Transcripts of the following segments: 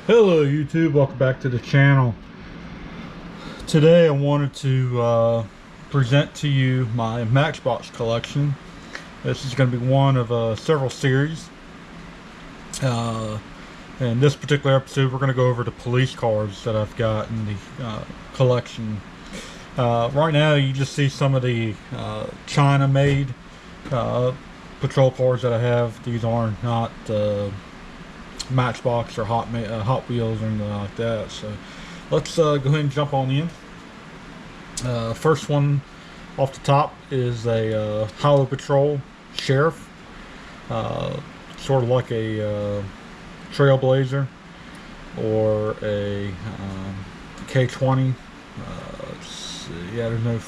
Hello YouTube, welcome back to the channel. Today I wanted to present to you my Matchbox collection. This is going to be one of several series. In this particular episode we're going to go over the police cars that I've got in the collection. Right now you just see some of the China made patrol cars that I have. These are not Matchbox or Hot Wheels or anything like that. So let's go ahead and jump on in. First one off the top is a Highway Patrol Sheriff, sort of like a Trailblazer or a K20. Yeah, there's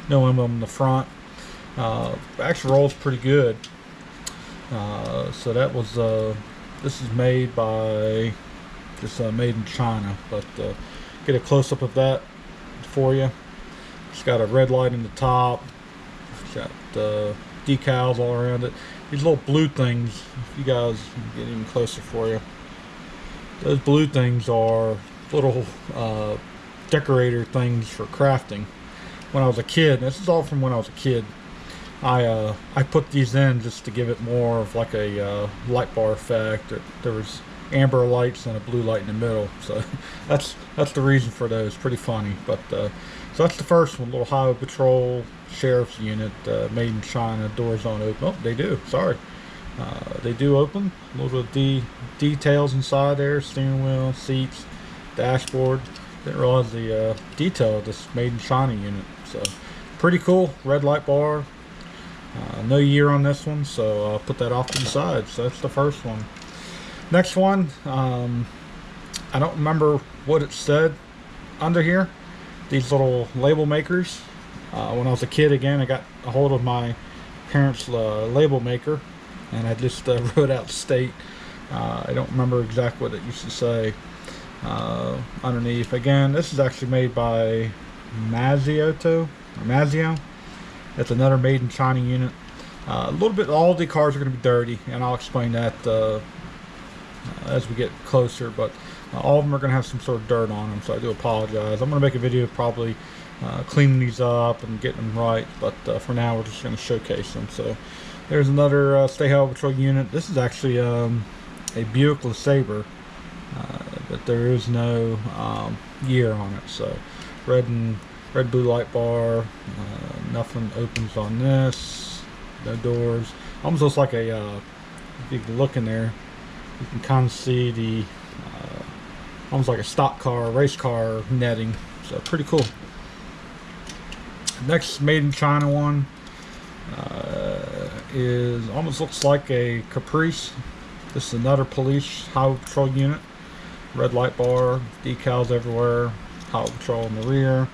no emblem in the front. Actually rolls pretty good. So that was this is made by made in China, but get a close-up of that for you. It's got a red light in the top. It's got decals all around it. These little blue things, if you guys can get even closer for you, those blue things are little decorator things for crafting. When I was a kid, this is all from when I was a kid, I put these in just to give it more of like a light bar effect. There was amber lights and a blue light in the middle, so that's the reason for those. Pretty funny. But so that's the first one, little Highway Patrol Sheriff's unit, made in China. Doors don't open. Oh, they do. Sorry, they do open. A little bit of details inside there: steering wheel, seats, dashboard. Didn't realize the detail of this made in China unit. So pretty cool. Red light bar. No year on this one, so I'll put that off to the side. So that's the first one. Next one, I don't remember what it said under here. These little label makers. When I was a kid, again, I got a hold of my parents' label maker, and I just wrote out state. I don't remember exactly what it used to say underneath. Again, this is actually made by Mazio. It's another made in China unit. A little bit, all the cars are going to be dirty, and I'll explain that as we get closer, but all of them are going to have some sort of dirt on them, so I do apologize. I'm going to make a video probably cleaning these up and getting them right, but for now we're just going to showcase them. So there's another State Highway Patrol unit. This is actually a Buick LeSabre, but there is no year on it. So red blue light bar, nothing opens on this, no doors. Almost looks like a if you can look in there, you can kind of see the almost like a stock car, race car netting. So pretty cool. Next made in China one is almost looks like a Caprice. This is another police Highway Patrol unit. Red light bar, decals everywhere, Highway Patrol in the rear.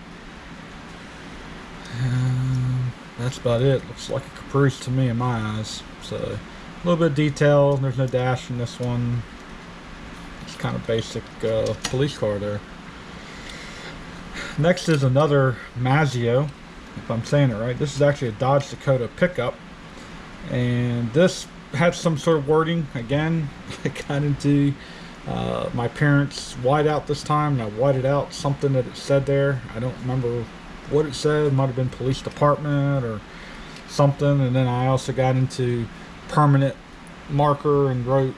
That's about it. Looks like a Caprice to me in my eyes. So a little bit of detail. There's no dash in this one. It's kind of basic police car there. Next is another Mazio, if I'm saying it right. This is actually a Dodge Dakota pickup, and this had some sort of wording. Again, I got into my parents' whiteout this time, and I whited out something that it said there. I don't remember what it said. It might have been police department or something. And then I also got into permanent marker and wrote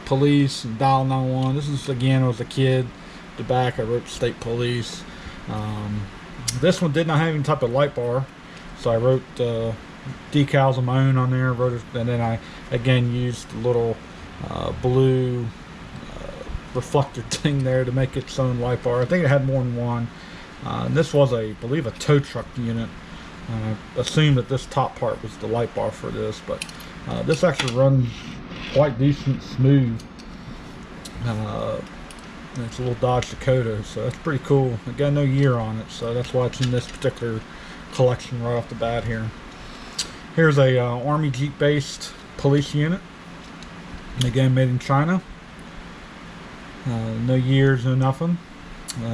police and dial 911. This is again, I was a kid. The back I wrote state police. This one did not have any type of light bar, so I wrote decals of my own on there, wrote it, and then I again used a little blue reflector thing there to make its own light bar. I think it had more than one. And this was, I believe, a tow truck unit. I assumed that this top part was the light bar for this, but this actually runs quite decent, smooth. It's a little Dodge Dakota, so that's pretty cool. I got no year on it, so that's why it's in this particular collection right off the bat here. Here's a Army Jeep based police unit, and again made in China. No years, no nothing.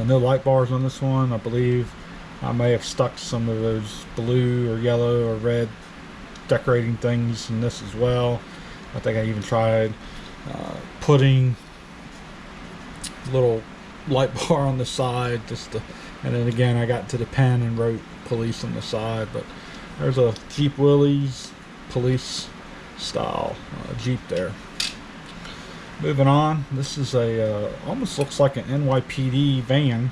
No light bars on this one. I believe I may have stuck some of those blue or yellow or red decorating things in this as well. I think I even tried putting little light bar on the side, and then again I got to the pen and wrote police on the side. But there's a Jeep Willys police style Jeep there. Moving on, this is a almost looks like an NYPD van.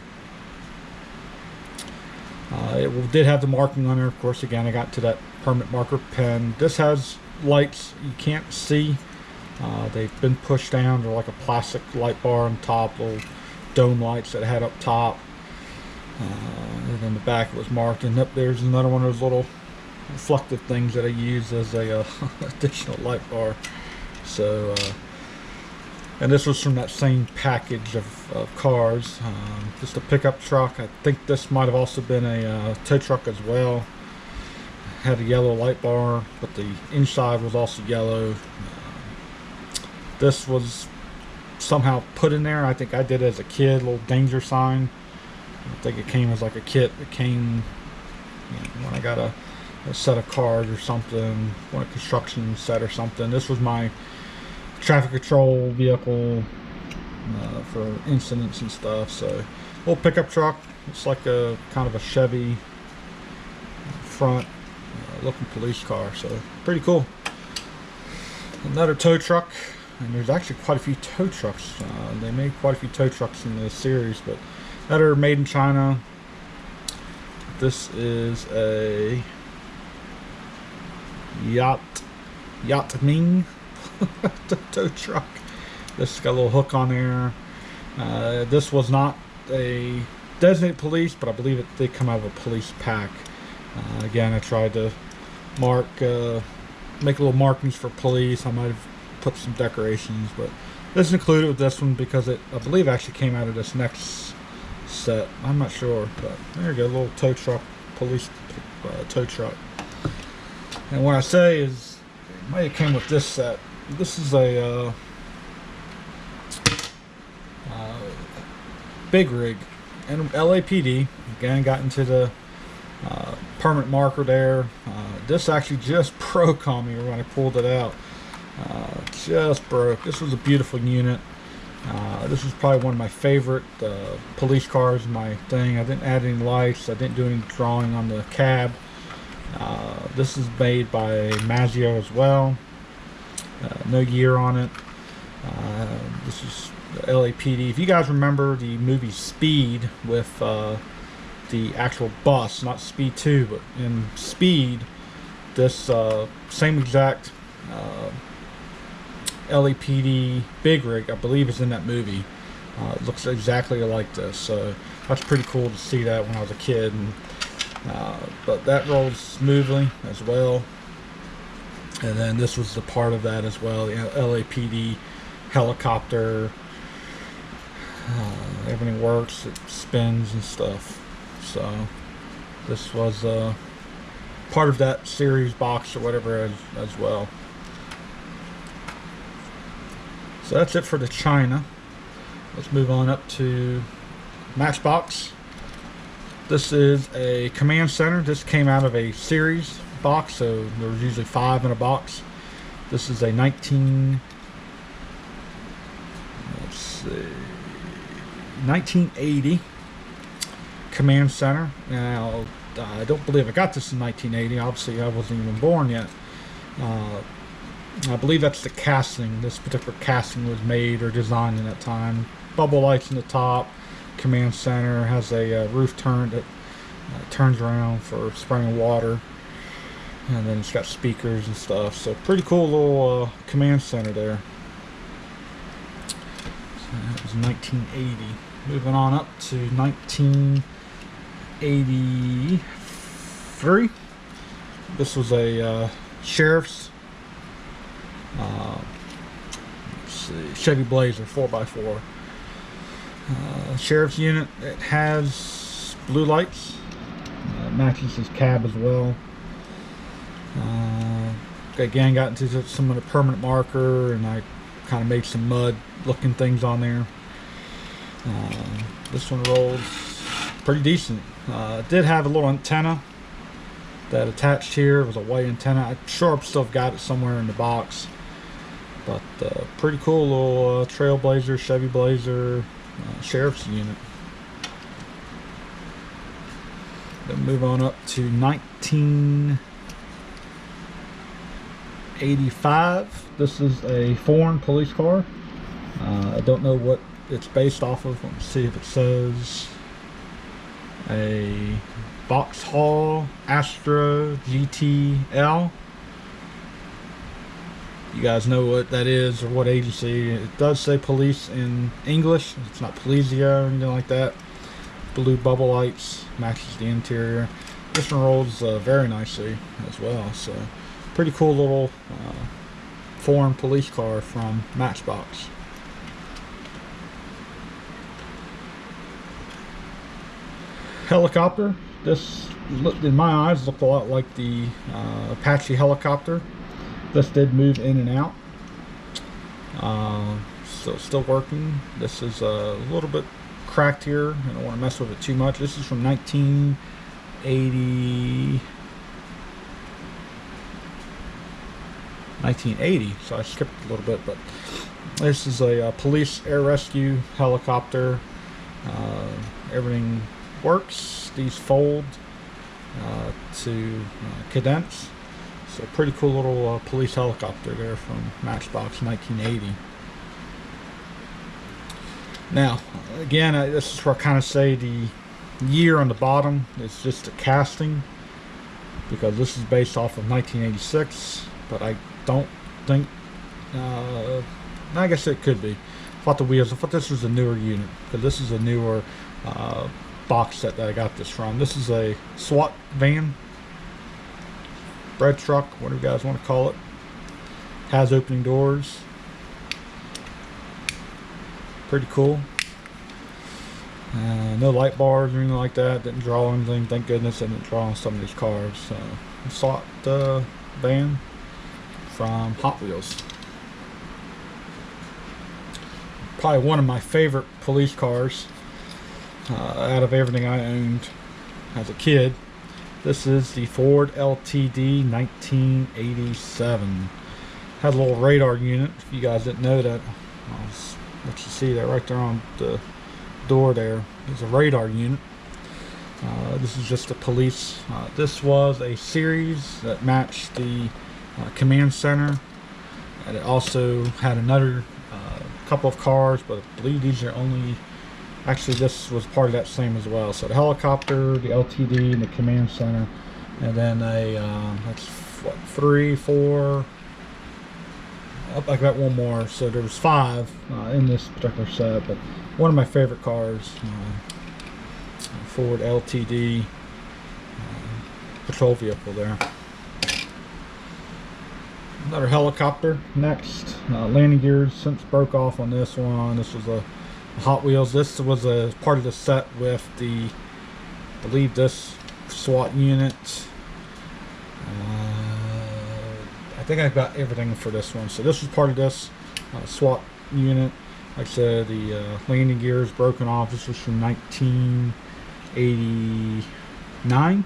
It did have the marking on there, of course. Again, I got to that permanent marker pen. This has lights you can't see. They've been pushed down. They're like a plastic light bar on top, little dome lights that I had up top. And then the back it was marked. And up there's another one of those little reflective things that I use as a additional light bar. So, and this was from that same package of cars. Just a pickup truck. I think this might have also been a tow truck as well. Had a yellow light bar, but the inside was also yellow. This was somehow put in there. I think I did it as a kid, a little danger sign. I think it came as like a kit. It came when I got a set of cars or something, a construction set or something. This was my traffic control vehicle for incidents and stuff. So, little pickup truck. It's like a kind of a Chevy front looking police car. So, pretty cool. Another tow truck. And there's actually quite a few tow trucks. They made quite a few tow trucks in this series, but that are made in China. This is a Yatming tow truck. This got a little hook on there. This was not a designated police, but I believe it did come out of a police pack. Again, I tried to make little markings for police. I might have put some decorations, but this is included with this one because I believe actually came out of this next set. I'm not sure, but there you go, a little tow truck, police tow truck. And what I say is, it might have came with this set. This is a big rig, and LAPD. Again, got into the permanent marker there. This actually just broke on me when I pulled it out. Just broke. This was a beautiful unit. This was probably one of my favorite police cars in my thing. I didn't add any lights. I didn't do any drawing on the cab. This is made by Mazio as well. No year on it. This is LAPD. If you guys remember the movie Speed with the actual bus, not Speed 2, but in Speed, this same exact LAPD big rig, I believe, is in that movie. It looks exactly like this, so that's pretty cool to see that when I was a kid. And, but that rolls smoothly as well. And then this was the part of that as well, the LAPD helicopter. Everything works, it spins and stuff. So this was part of that series box or whatever as well. So that's it for the China. Let's move on up to Matchbox. This is a command center. This came out of a series box, so there was usually 5 in a box. This is a 1980 command center. Now, I don't believe I got this in 1980. Obviously, I wasn't even born yet. I believe that's the casting. This particular casting was made or designed in that time. Bubble lights in the top. Command center has a roof turn that turns around for spraying water. And then it's got speakers and stuff. So pretty cool little command center there. So that was 1980. Moving on up to 1983. This was a sheriff's Chevy Blazer 4x4 sheriff's unit. It has blue lights. Matches his cab as well. Again, got into some of the permanent marker, and I kind of made some mud looking things on there. This one rolls pretty decent. It did have a little antenna that attached here. It was a white antenna. I'm sure I've still got it somewhere in the box. But pretty cool little Trailblazer, Chevy Blazer. sheriff's unit. Then move on up to 1985. This is a foreign police car. I don't know what it's based off of. Let's see if it says a Vauxhall Astra GTL. You guys know what that is or what agency. It does say police in English. It's not Polizia or anything like that. Blue bubble lights, matches the interior. This one rolls very nicely as well. So pretty cool little foreign police car from Matchbox. Helicopter. This, in my eyes, looked a lot like the Apache helicopter. This did move in and out, so it's still working. This is a little bit cracked here. I don't want to mess with it too much. This is from 1980, so I skipped a little bit, but this is a police air rescue helicopter. Everything works. These fold to condense. So pretty cool little police helicopter there from Matchbox 1980. Now, again, this is where I kind of say the year on the bottom is just a casting, because this is based off of 1986, but I don't think, I guess it could be. I thought the wheels, I thought this was a newer unit, because this is a newer box set that I got this from. This is a SWAT van, bread truck, whatever you guys want to call it. Has opening doors. Pretty cool. No light bars or anything like that. Didn't draw anything. Thank goodness I didn't draw on some of these cars. So, SWAT van from Hot Wheels. Probably one of my favorite police cars out of everything I owned as a kid. This is the Ford LTD 1987. Had a little radar unit. If you guys didn't know that, I'll let you see that right there on the door there. There's a radar unit. This is just a police. This was a series that matched the command center. And it also had another couple of cars, but I believe these are only... Actually, this was part of that same as well. So the helicopter, the LTD, and the command center, and then a that's what, 3, 4. I got one more. So there was 5 in this particular set. But one of my favorite cars, Ford LTD patrol vehicle there. Another helicopter next. Landing gears since broke off on this one. This was a Hot Wheels. This was a part of the set with the, I believe, this SWAT unit. I think I got everything for this one. So this was part of this SWAT unit. Like I said, the landing gears broken off. This was from 1989,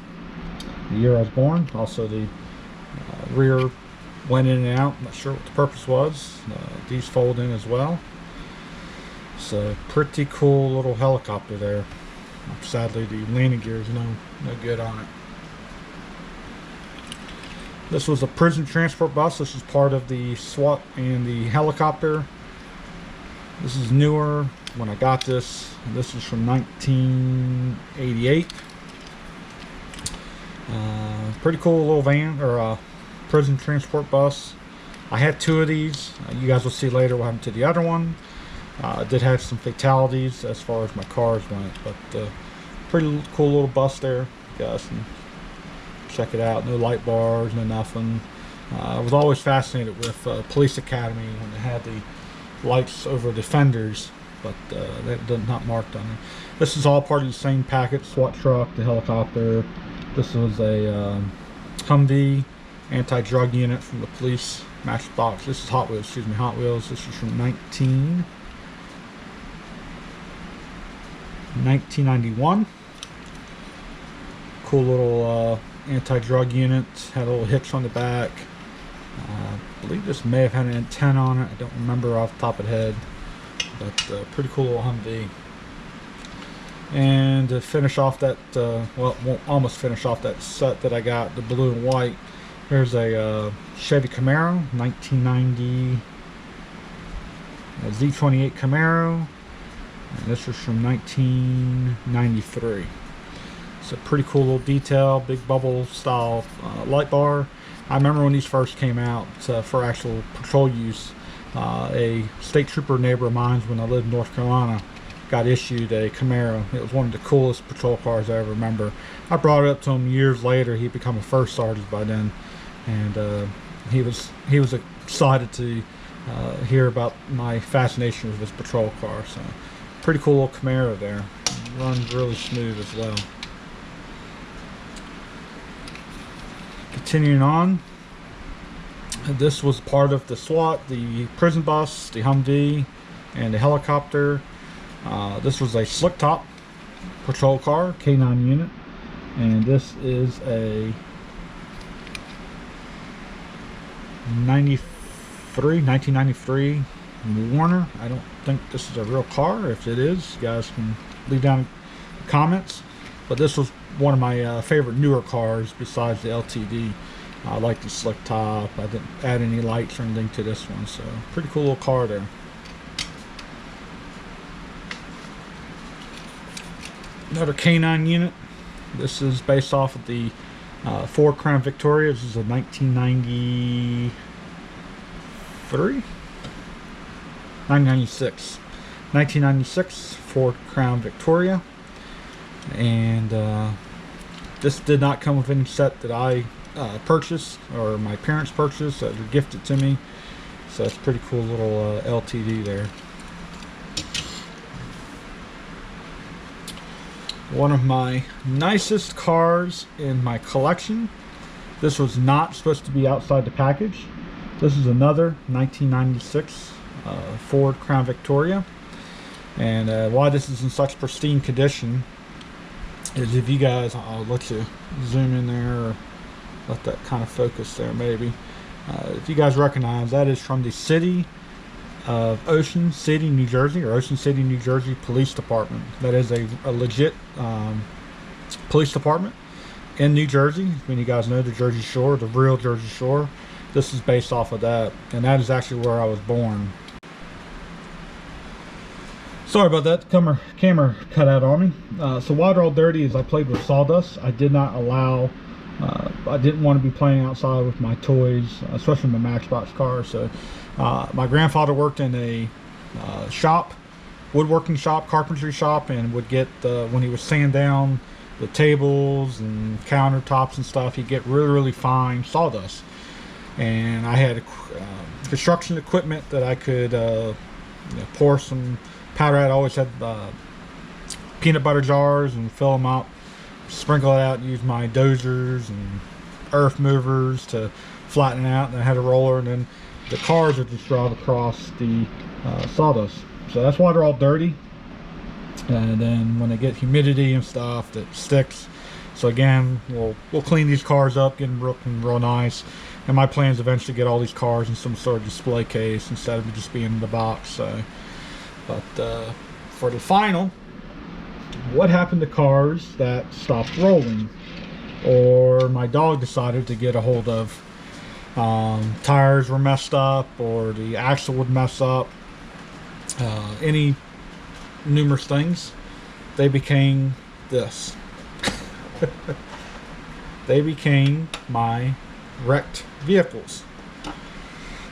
the year I was born. Also the rear went in and out. I'm not sure what the purpose was. These fold in as well. So pretty cool little helicopter there. Sadly, the landing gear is no good on it. This was a prison transport bus. This is part of the SWAT and the helicopter. This is newer when I got this. This is from 1988. Pretty cool little van, or prison transport bus. I had 2 of these. You guys will see later what happened to the other one. I did have some fatalities as far as my cars went, but pretty cool little bus there. You guys can check it out. No light bars, no nothing. I was always fascinated with Police Academy when they had the lights over the fenders, but that not marked on it. This is all part of the same package: SWAT truck, the helicopter. This was a Humvee anti-drug unit from the police. Matchbox. This is Hot Wheels. Excuse me, Hot Wheels. This is from 1991. Cool little anti-drug unit. Had a little hitch on the back. I believe this may have had an antenna on it. I don't remember off the top of the head, but pretty cool little Humvee. And to finish off that, well, won't almost finish off that set that I got, the blue and white. Here's a Chevy Camaro, 1990 Z28 Camaro. And this was from 1993. It's a pretty cool little detail, big bubble style light bar. I remember when these first came out for actual patrol use. A state trooper neighbor of mine, when I lived in North Carolina, got issued a Camaro. It was one of the coolest patrol cars I ever remember. I brought it up to him years later. He'd become a first sergeant by then, and he was excited to hear about my fascination with this patrol car. So, pretty cool little Camaro there. Runs really smooth as well. Continuing on, this was part of the SWAT, the prison bus, the Humvee, and the helicopter. This was a slick top patrol car, K9 unit, and this is a 1993 Warner. I don't think this is a real car. If it is, you guys can leave down comments. But this was one of my favorite newer cars besides the LTD. I like the slick top. I didn't add any lights or anything to this one, so pretty cool little car there. Another K9 unit. This is based off of the Ford Crown Victoria. This is a 1996 Ford Crown Victoria. And this did not come with any set that I purchased or my parents purchased. That were gifted to me. So it's a pretty cool little LTD there. One of my nicest cars in my collection. This was not supposed to be outside the package. This is another 1996 Ford Crown Victoria. And why this is in such pristine condition is, if you guys, I'll let you zoom in there, or let that kind of focus there maybe. If you guys recognize, that is from the city of Ocean City, New Jersey, or Ocean City, New Jersey Police Department. That is a legit police department in New Jersey. When you guys know the Jersey Shore, the real Jersey Shore, this is based off of that, and that is actually where I was born. Sorry about that, the camera cut out on me. So Wild All Dirty, as I played with sawdust, I did not allow, I didn't want to be playing outside with my toys, especially my Matchbox car. So my grandfather worked in a shop, woodworking shop, carpentry shop, and would get, when he was sanding down the tables and countertops and stuff, he'd get really, really fine sawdust. And I had construction equipment that I could pour some powder at. I always had peanut butter jars and fill them up, sprinkle it out, and use my dozers and earth movers to flatten it out. And I had a roller, and then the cars would just drive across the sawdust. So that's why they're all dirty. And then when they get humidity and stuff, that sticks. So again, we'll clean these cars up, get them looking real nice. And my plan is eventually get all these cars in some sort of display case instead of just being in the box. So, but for the final, what happened to cars that stopped rolling, or my dog decided to get a hold of? Tires were messed up, or the axle would mess up. Any numerous things. They became this. They became my wrecked vehicles.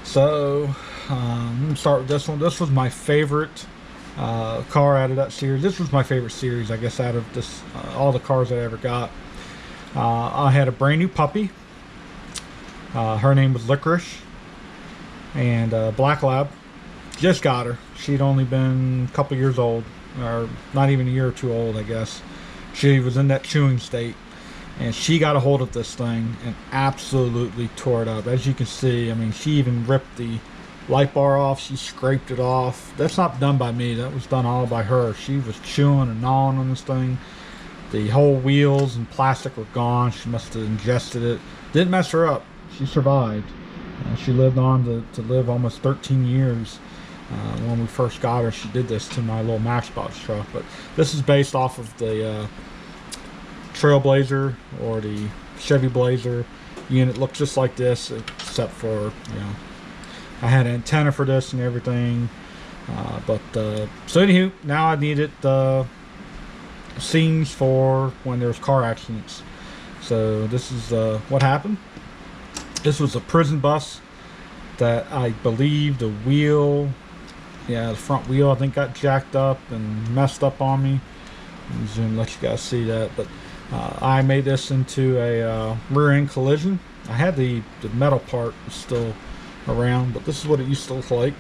So let me start with this one. This was my favorite car out of that series. This was my favorite series, I guess, out of this all the cars I ever got. I had a brand new puppy. Her name was Licorice, and Black Lab. Just got her. She'd only been a couple years old, or not even a year or two old, I guess. She was in that chewing state, and she got a hold of this thing and absolutely tore it up. As you can see, I mean, she even ripped the light bar off. She scraped it off. That's not done by me. That was done all by her. She was chewing and gnawing on this thing. The whole wheels and plastic were gone. She must have ingested it. Didn't mess her up. She survived. She lived on to live almost 13 years. When we first got her, she did this to my little Matchbox truck. But this is based off of the Trailblazer or the Chevy Blazer unit. Looks just like this, except for, you know, I had an antenna for this and everything. So anywho, now I needed scenes for when there's car accidents. So this is what happened. This was a prison bus that I believe the wheel, the front wheel, I think got jacked up and messed up on me. I'll zoom, let you guys see that. But I made this into a rear end collision. I had the metal part still around, but this is what it used to look like.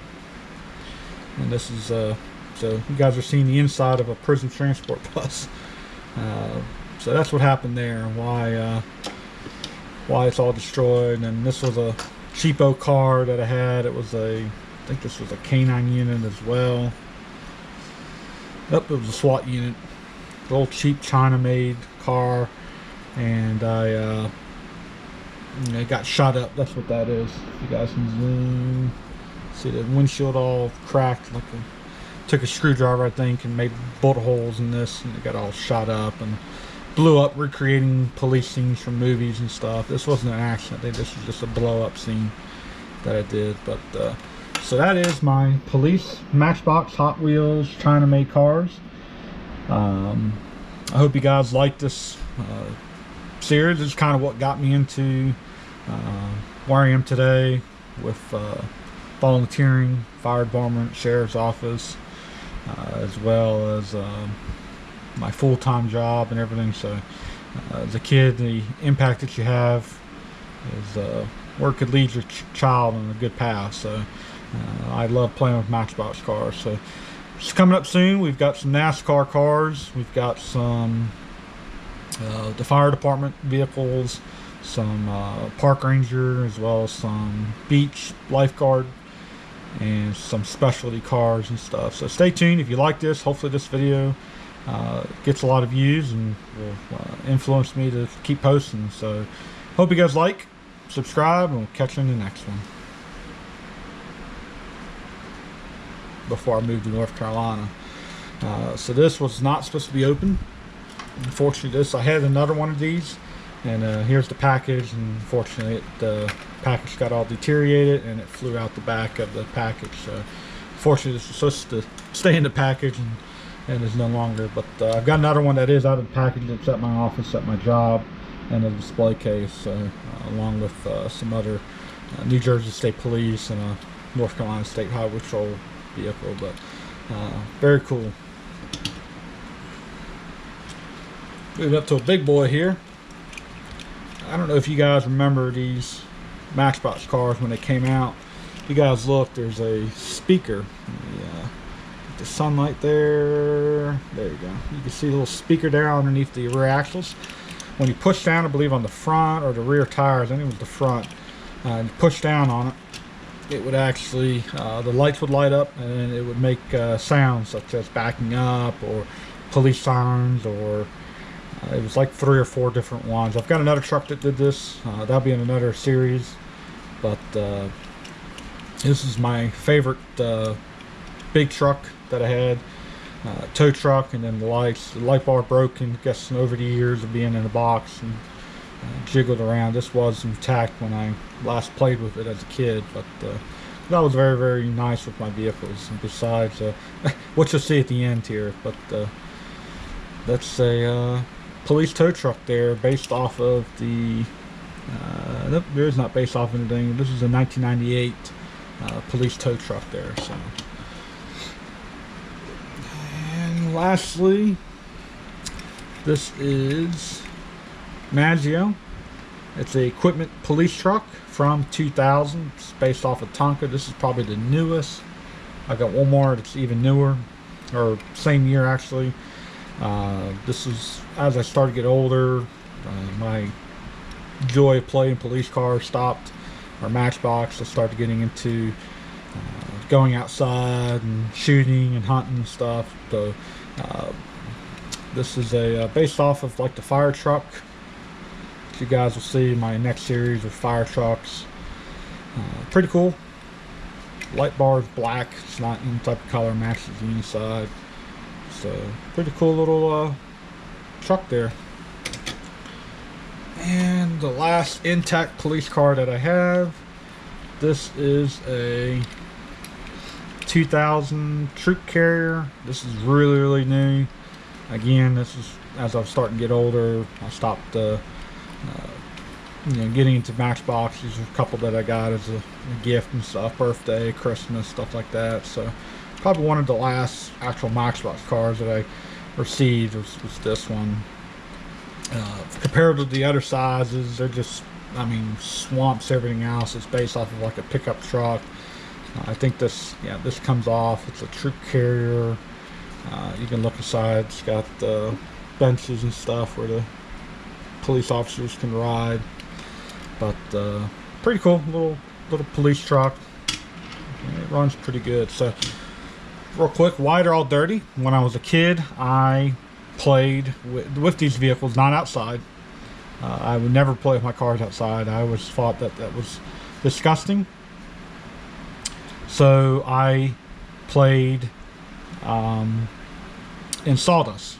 And this is so you guys are seeing the inside of a prison transport bus. So that's what happened there. Why it's all destroyed. And this was a cheapo car that I had. It was I think this was a K9 unit as well. It was a SWAT unit. The old cheap China-made car, and it got shot up. That's what that is. You guys can zoom. See the windshield all cracked. Took a screwdriver, I think, and made bullet holes in this, and it got all shot up and blew up, recreating police scenes from movies and stuff. This wasn't an accident. This was just a blow-up scene that I did. But so that is my police Matchbox Hot Wheels China-made cars. I hope you guys like this series. It's kind of what got me into where I am today with volunteering, fire department, sheriff's office, as well as my full-time job and everything. So as a kid, the impact that you have is where it could lead your child on a good path. So I love playing with Matchbox cars. So it's coming up soon. We've got some NASCAR cars. We've got some the fire department vehicles, some park ranger, as well as some beach lifeguard, and some specialty cars and stuff. So stay tuned. If you like this, hopefully this video gets a lot of views and will influence me to keep posting. So hope you guys like, subscribe, and we'll catch you in the next one. Before I moved to North Carolina, so this was not supposed to be open. Unfortunately, I had another one of these, and here's the package. And unfortunately, the package got all deteriorated and it flew out the back of the package. So unfortunately, this was supposed to stay in the package and is no longer. But I've got another one that is out of the package. It's at my office, at my job, and a display case, along with some other New Jersey State Police and a North Carolina State Highway Patrol vehicle. But very cool. Moving up to a big boy here. I don't know if you guys remember these Matchbox cars when they came out. If you guys look, there's a speaker. The sunlight there. There you go. You can see a little speaker there underneath the rear axles. When you push down, I believe on the front or the rear tires, I think it was the front, and push down on it, it would actually, the lights would light up, and it would make sounds such as backing up or police sirens, or it was like 3 or 4 different ones. I've got another truck that did this. That'll be in another series. But this is my favorite big truck that I had. Tow truck, and then the lights. The light bar broken, guess over the years of being in the box and jiggled around. This was intact when I last played with it as a kid, but that was very, very nice with my vehicles. And besides, what you'll see at the end here, but that's a police tow truck there, based off of the nope, there is not based off anything. This is a 1998 police tow truck there. So, and lastly, this is Maggio. It's a equipment police truck from 2000. It's based off of Tonka. This is probably the newest. I got one more that's even newer, or same year actually. This is as I started to get older. My joy of playing police cars stopped, or Matchbox. I started getting into going outside and shooting and hunting and stuff. So this is a based off of like the fire truck. You guys will see my next series of fire trucks. Pretty cool. Light bar is black. It's not any type of color, matches the inside. So pretty cool little truck there. And the last intact police car that I have, this is a 2000 troop carrier. This is really new. Again, this is as I was starting to get older. I stopped getting into Matchbox. These are a couple that I got as a gift and stuff, birthday, Christmas, stuff like that. So probably one of the last actual Matchbox cars that I received was this one. Compared to the other sizes, they're just, I mean, swamps everything else. It's based off of like a pickup truck. I think this comes off. It's a troop carrier. You can look inside. It's got benches and stuff where the police officers can ride. But pretty cool little police truck. It runs pretty good. So real quick, why they're all dirty? When I was a kid, I played with these vehicles, not outside. I would never play with my cars outside. I always thought that was disgusting. So I played in sawdust.